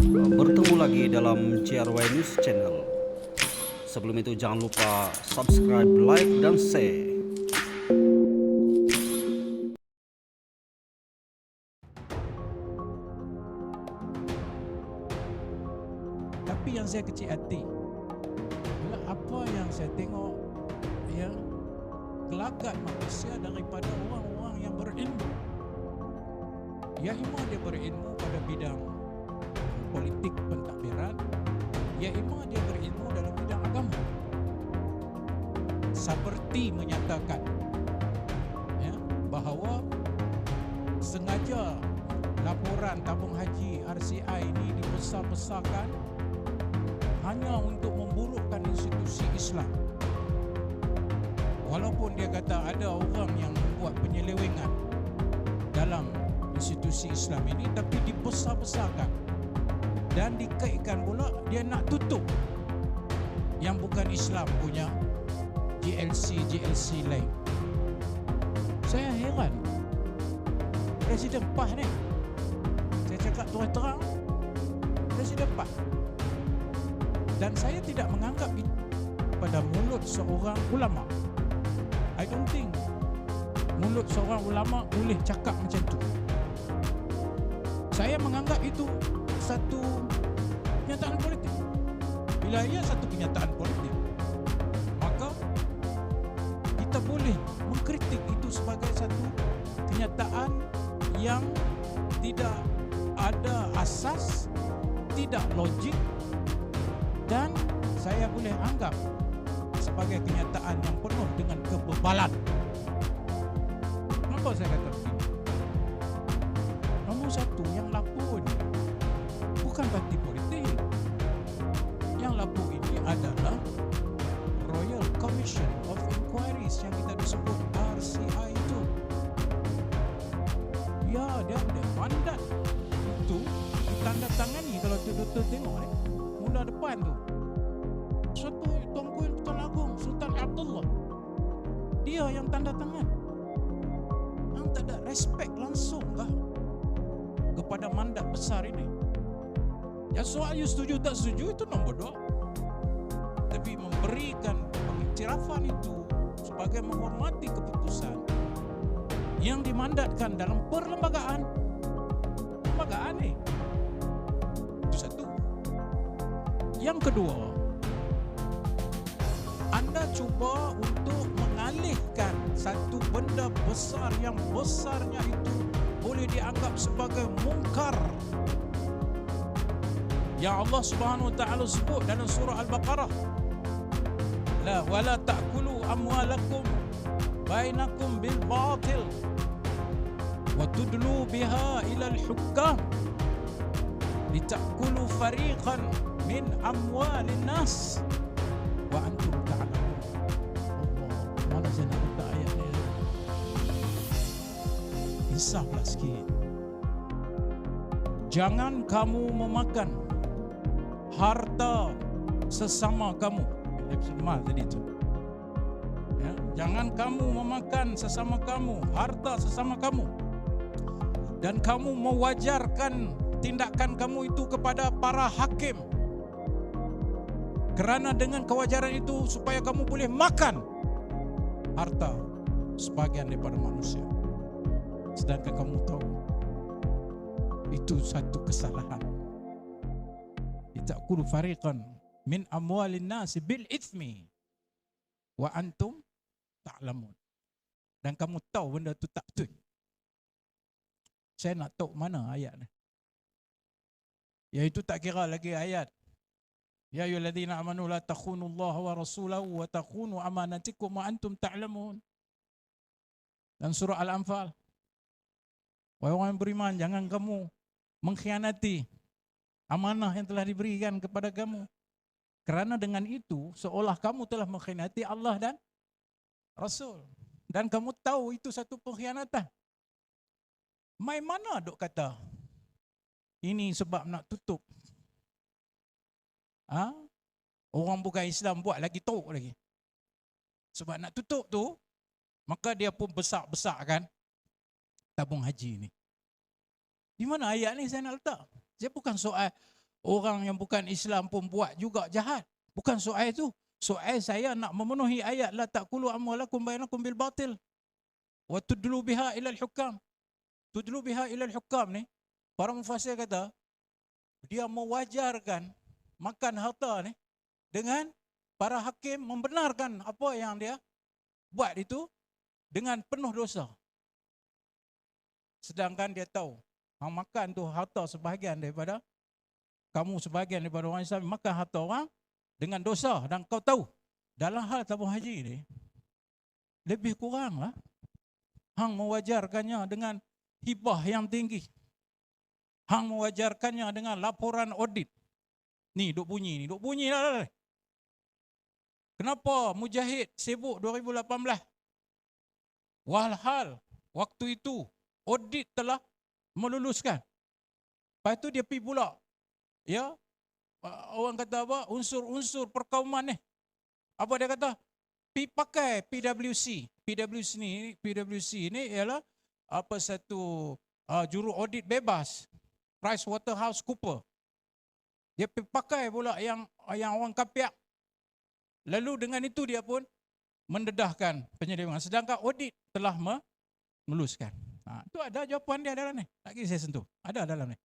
Bertemu lagi dalam JRY News Channel. Sebelum itu jangan lupa subscribe, like, dan share. Tapi yang saya kecil hati ialah apa yang saya tengok, ya, gelagat manusia daripada orang-orang yang berilmu. Ya, imam dia berilmu pada bidang politik pentadbiran, ya imam dia berilmu dalam bidang agama. Seperti menyatakan, ya, bahawa sengaja laporan tabung haji RCI ini dibesar-besarkan hanya untuk memburukkan institusi Islam. Walaupun dia kata ada orang yang membuat penyelewengan dalam institusi Islam ini, tapi dibesar-besarkan dan dikaitkan pula dia nak tutup yang bukan Islam punya GLC lain. Saya heran Presiden PAS ni, saya cakap terang-terang, Presiden PAS. Dan saya tidak menganggap itu pada mulut seorang ulama. I don't think mulut seorang ulama boleh cakap macam tu. Saya menganggap itu satu kenyataan politik. Bila ia satu kenyataan politik, maka kita boleh mengkritik itu sebagai satu kenyataan yang tidak ada asas, tidak logik, dan saya boleh anggap sebagai kenyataan yang penuh dengan kebebalan. Kenapa saya kata begini? Nombor satu, yang lapor ini bukan parti politik. Yang lapor ini adalah Royal Commission of Inquiries yang kita disebut RCI itu. Ya, dia ada mandat itu ditandatangani, kalau betul-betul tengok mula depan tu, satu Tuanku Yang Tuan Agung Sultan Abdullah, dia yang tanda tangan. Yang tak ada respect langsung kah kepada mandat besar ini? Ya, soal you setuju tak setuju itu nombor dua, tapi memberikan pengiktirafan itu sebagai menghormati keputusan yang dimandatkan dalam perlembagaan ni. Itu satu. Yang kedua, anda cuba untuk mengalihkan satu benda besar yang besarnya itu boleh dianggap sebagai mungkar yang Allah Subhanahu wa taala sebut dalam surah Al-Baqarah. La wala ta'kulu amwalakum bainakum bil batil wa tudlu biha ila al-hukam litakulu fariqan min amwalin nas wa antum ta'lamun. Allah, mana saya nak buka ayat ni? Insaflah sikit. Jangan kamu memakan harta sesama kamu. Mal tadi tu. Ya, jangan kamu memakan sesama kamu, harta sesama kamu. Dan kamu mewajarkan tindakan kamu itu kepada para hakim. Kerana dengan kewajaran itu supaya kamu boleh makan harta sebagian daripada manusia. Sedangkan kamu tahu itu satu kesalahan. Ta'kulu fariqan min amwalin nas bil ithmi wa antum ta'lamun. Dan kamu tahu benda itu tak betul. Saya nak tahu mana ayat ni. Iaitu tak kira lagi ayat ya ayyuhallazina amanu la takhunu Allah wa rasulahu wa takhunu amanatikum wa antum ta'lamun. Dan surah Al-Anfal, wahai orang yang beriman, jangan kamu mengkhianati amanah yang telah diberikan kepada kamu. Kerana dengan itu seolah kamu telah mengkhianati Allah dan Rasul. Dan kamu tahu itu satu pengkhianatan. Mai mana dok kata ini sebab nak tutup? Orang bukan Islam buat lagi teruk lagi. Sebab nak tutup tu, maka dia pun besar-besarkan tabung haji ni. Di mana ayat ni saya nak letak? Saya bukan soal orang yang bukan Islam pun buat juga jahat. Bukan soal itu. Soal saya nak memenuhi ayat la taqulu amwalakum bainakum bil batil wa tudlu biha ila al-hukam. Tudlu biha ila al-hukam ni, para mufassir kata dia mewajarkan makan harta ni dengan para hakim membenarkan apa yang dia buat itu dengan penuh dosa. Sedangkan dia tahu hang makan tu harta sebahagian daripada kamu, sebahagian daripada orang Islam makan harta orang dengan dosa, dan kau tahu dalam hal tabung haji ni lebih kurang lah hang mewajarkannya dengan hibah yang tinggi. Hang mewajarkannya dengan laporan audit. Ni duk bunyi dah. Kenapa Mujahid sibuk 2018? Walhal waktu itu audit telah meluluskan. Lepas tu dia pergi pula, ya, orang kata apa, unsur-unsur perkauman ni. Apa dia kata? Pergi pakai PwC. PwC ni ialah apa, satu juru audit bebas, PricewaterhouseCoopers. Dia pergi pakai pula yang orang kapiak. Lalu dengan itu dia pun mendedahkan penyelidikan. Sedangkan audit telah meluluskan. Itu ada jawapan dia dalam ni. Lagi saya sentuh. Ada dalam ni.